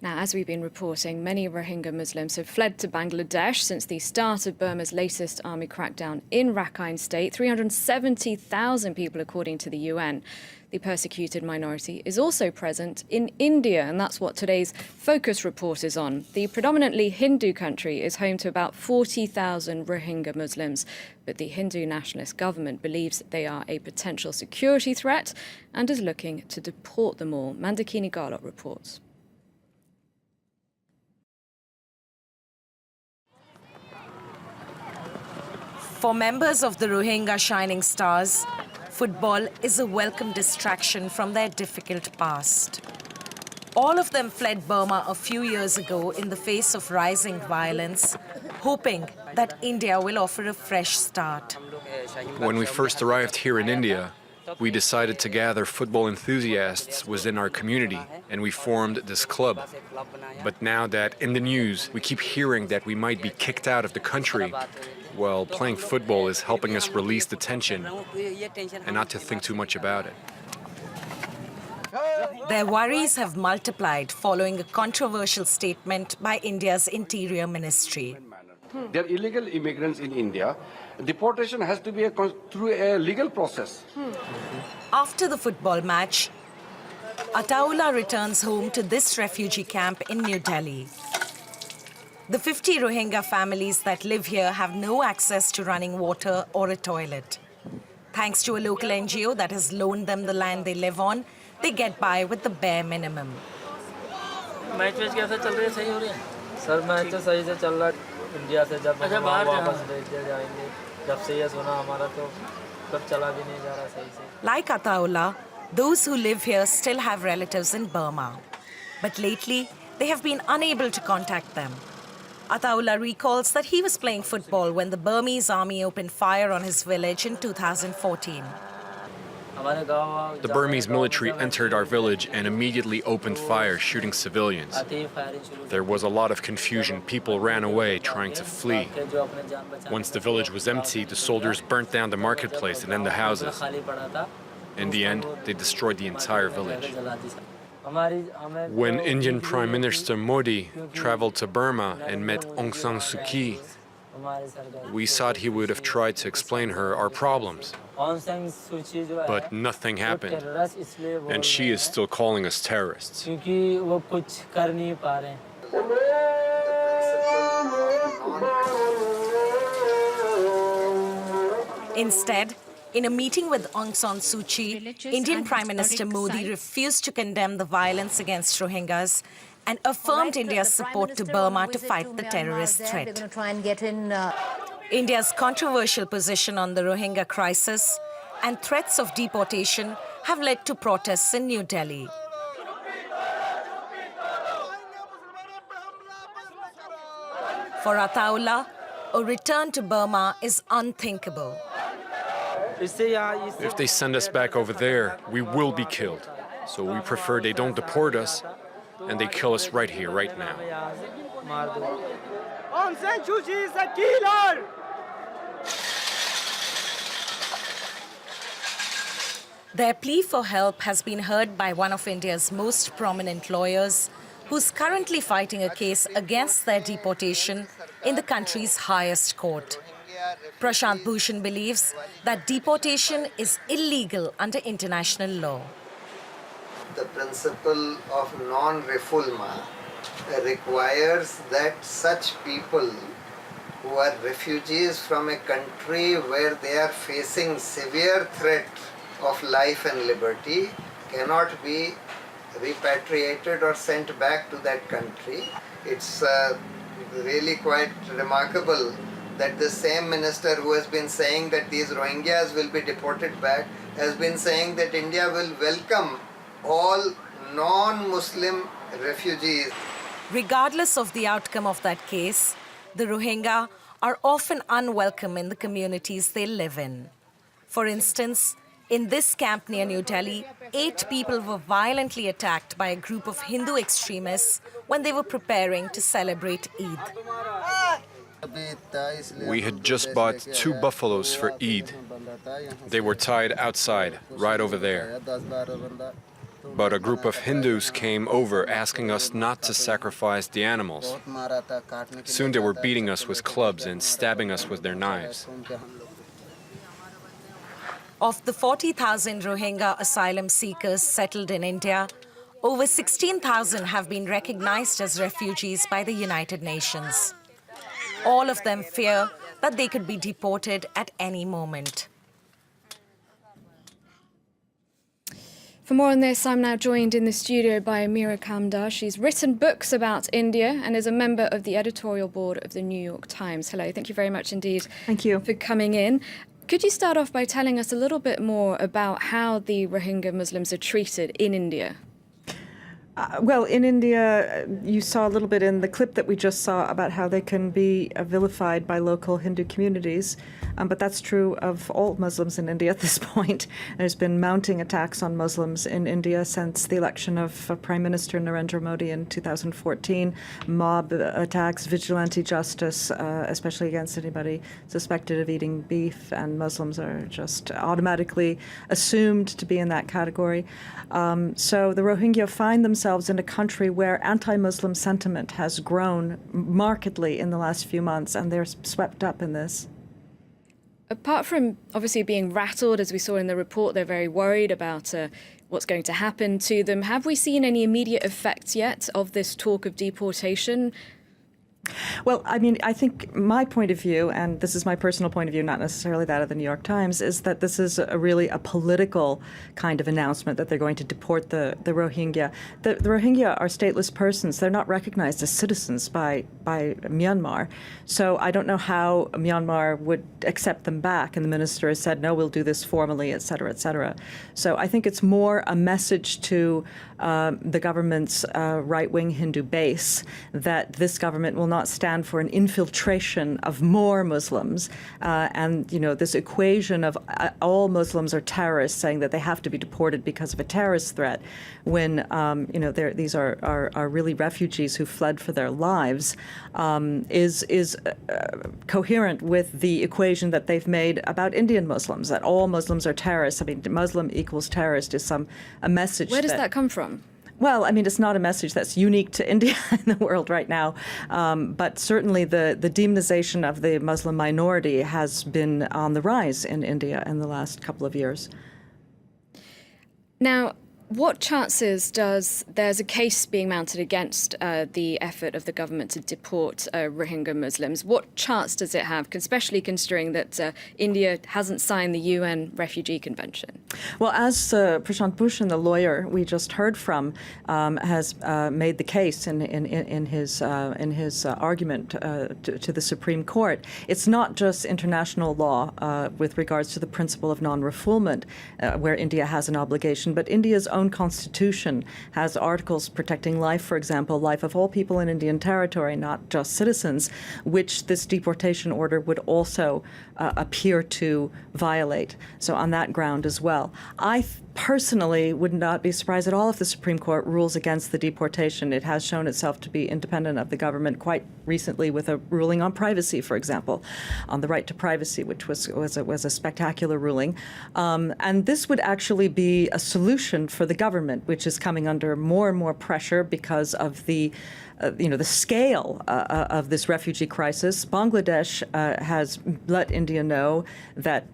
Now, as we've been reporting, many Rohingya Muslims have fled to Bangladesh since the start of Burma's latest army crackdown in Rakhine State. 370,000 people, according to the UN. The persecuted minority is also present in India, and that's what today's Focus report is on. The predominantly Hindu country is home to about 40,000 Rohingya Muslims, but the Hindu nationalist government believes they are a potential security threat and is looking to deport them all. Mandakini Garlot reports. For members of the Rohingya Shining Stars, football is a welcome distraction from their difficult past. All of them fled Burma a few years ago in the face of rising violence, hoping that India will offer a fresh start. When we first arrived here in India, we decided to gather football enthusiasts within our community, and we formed this club. But now that in the news we keep hearing that we might be kicked out of the country, well, playing football is helping us release the tension and not to think too much about it. Their worries have multiplied following a controversial statement by India's Interior Ministry. They are illegal immigrants in India. Deportation has to be through a legal process. After the football match, Ataullah returns home to this refugee camp in New Delhi. The 50 Rohingya families that live here have no access to running water or a toilet. Thanks to a local NGO that has loaned them the land they live on, they get by with the bare minimum. Like Ataullah, those who live here still have relatives in Burma. But lately, they have been unable to contact them. Ataullah recalls that he was playing football when the Burmese army opened fire on his village in 2014. The Burmese military entered our village and immediately opened fire, shooting civilians. There was a lot of confusion. People ran away, trying to flee. Once the village was empty, the soldiers burnt down the marketplace and then the houses. In the end, they destroyed the entire village. When Indian Prime Minister Modi traveled to Burma and met Aung San Suu Kyi, we thought he would have tried to explain her our problems. But nothing happened, and she is still calling us terrorists. Instead, in a meeting with Aung San Suu Kyi, Indian Prime Minister Modi refused to condemn the violence against Rohingyas and affirmed India's support to Burma to fight the terrorist threat. India's controversial position on the Rohingya crisis and threats of deportation have led to protests in New Delhi. For Ataullah, a return to Burma is unthinkable. If they send us back over there, we will be killed. So we prefer they don't deport us, and they kill us right here, right now. Aung San Suu Kyi is a killer! Their plea for help has been heard by one of India's most prominent lawyers, who's currently fighting a case against their deportation in the country's highest court. Prashant Bhushan believes that deportation is illegal under international law. The principle of non-refoulement requires that such people who are refugees from a country where they are facing severe threat of life and liberty cannot be repatriated or sent back to that country. It's really quite remarkable that the same minister who has been saying that these Rohingyas will be deported back has been saying that India will welcome all non-Muslim refugees. Regardless of the outcome of that case, the Rohingya are often unwelcome in the communities they live in. For instance, in this camp near New Delhi, 8 people were violently attacked by a group of Hindu extremists when they were preparing to celebrate Eid. We had just bought 2 buffaloes for Eid. They were tied outside, right over there. But a group of Hindus came over asking us not to sacrifice the animals. Soon they were beating us with clubs and stabbing us with their knives. Of the 40,000 Rohingya asylum seekers settled in India, over 16,000 have been recognized as refugees by the United Nations. All of them fear that they could be deported at any moment. For more on this, I'm now joined in the studio by Meera Kamdar. She's written books about India and is a member of the editorial board of the New York Times. Hello, thank you very much indeed. Thank you For coming in. Could you start off by telling us a little bit more about how the Rohingya Muslims are treated in India? Well, in India, you saw a little bit in the clip that we just saw about how they can be vilified by local Hindu communities. But that's true of all Muslims in India at this point. There's been mounting attacks on Muslims in India since the election of Prime Minister Narendra Modi in 2014. Mob attacks, vigilante justice, especially against anybody suspected of eating beef, and Muslims are just automatically assumed to be in that category. So the Rohingya find themselves in a country where anti-Muslim sentiment has grown markedly in the last few months, and they're swept up in this. Apart from obviously being rattled, as we saw in the report, they're very worried about what's going to happen to them. Have we seen any immediate effects yet of this talk of deportation? Well, I mean, I think my point of view, and this is my personal point of view, not necessarily that of the New York Times, is that this is really a political kind of announcement that they're going to deport the Rohingya. The Rohingya are stateless persons. They're not recognized as citizens by Myanmar. So I don't know how Myanmar would accept them back. And the minister has said, no, we'll do this formally, et cetera, et cetera. So I think it's more a message to the government's right-wing Hindu base that this government will not stand for an infiltration of more Muslims, and this equation of all Muslims are terrorists, saying that they have to be deported because of a terrorist threat, when these are really refugees who fled for their lives, is coherent with the equation that they've made about Indian Muslims, that all Muslims are terrorists. I mean, Muslim equals terrorist is a message. Where does that come from? Well, I mean, it's not a message that's unique to India in the world right now, but certainly the demonization of the Muslim minority has been on the rise in India in the last couple of years. Now, what chances there's a case being mounted against the effort of the government to deport Rohingya Muslims? What chance does it have, especially considering that India hasn't signed the UN Refugee Convention? Well, as Prashant Bhushan, the lawyer we just heard from, has made the case in his argument to the Supreme Court, it's not just international law with regards to the principle of non-refoulement, where India has an obligation, but India's own constitution has articles protecting life, for example, life of all people in Indian territory, not just citizens, which this deportation order would also appear to violate. So on that ground as well. I personally would not be surprised at all if the Supreme Court rules against the deportation. It has shown itself to be independent of the government quite recently with a ruling on privacy, for example, on the right to privacy, which was a spectacular ruling. And this would actually be a solution for the government, which is coming under more and more pressure because of the scale of this refugee crisis. Bangladesh has let India know that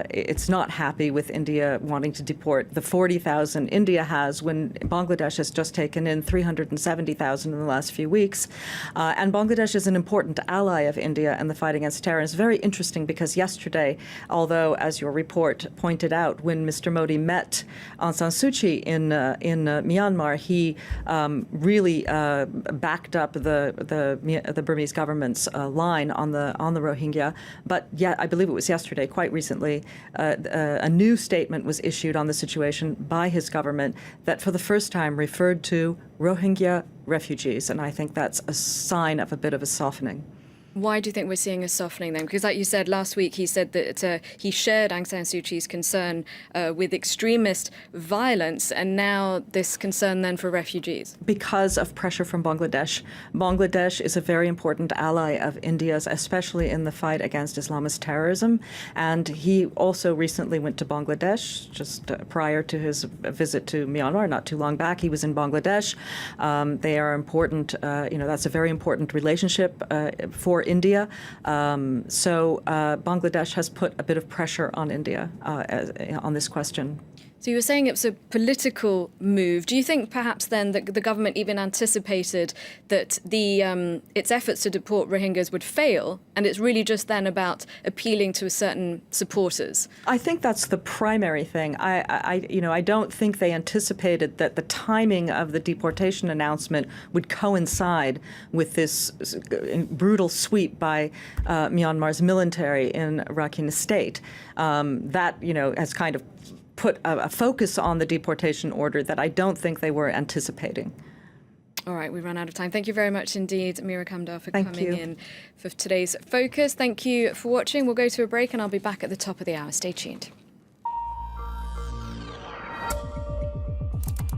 it's not happy with India wanting to deport the 40,000 India has, when Bangladesh has just taken in 370,000 in the last few weeks. And Bangladesh is an important ally of India in the fight against terror. It's very interesting because yesterday, although, as your report pointed out, when Mr. Modi met Aung San Suu Kyi in Myanmar, he really backed up the Burmese government's line on the Rohingya. But yeah, I believe it was yesterday, quite recently, a new statement was issued on the situation by his government that for the first time referred to Rohingya refugees, and I think that's a sign of a bit of a softening. Why do you think we're seeing a softening then? Because like you said last week, he said that he shared Aung San Suu Kyi's concern with extremist violence, and now this concern then for refugees. Because of pressure from Bangladesh. Bangladesh is a very important ally of India's, especially in the fight against Islamist terrorism. And he also recently went to Bangladesh just prior to his visit to Myanmar, not too long back. He was in Bangladesh. They are important, that's a very important relationship for India. So Bangladesh has put a bit of pressure on India on this question. So you were saying it's a political move. Do you think perhaps then that the government even anticipated that its efforts to deport Rohingyas would fail, and it's really just then about appealing to certain supporters? I think that's the primary thing. I don't think they anticipated that the timing of the deportation announcement would coincide with this brutal sweep by Myanmar's military in Rakhine State. That has kind of put a focus on the deportation order that I don't think they were anticipating. All right, we run out of time. Thank you very much indeed, Meera Kamdar, for coming in for today's Focus. Thank you for watching. We'll go to a break and I'll be back at the top of the hour. Stay tuned.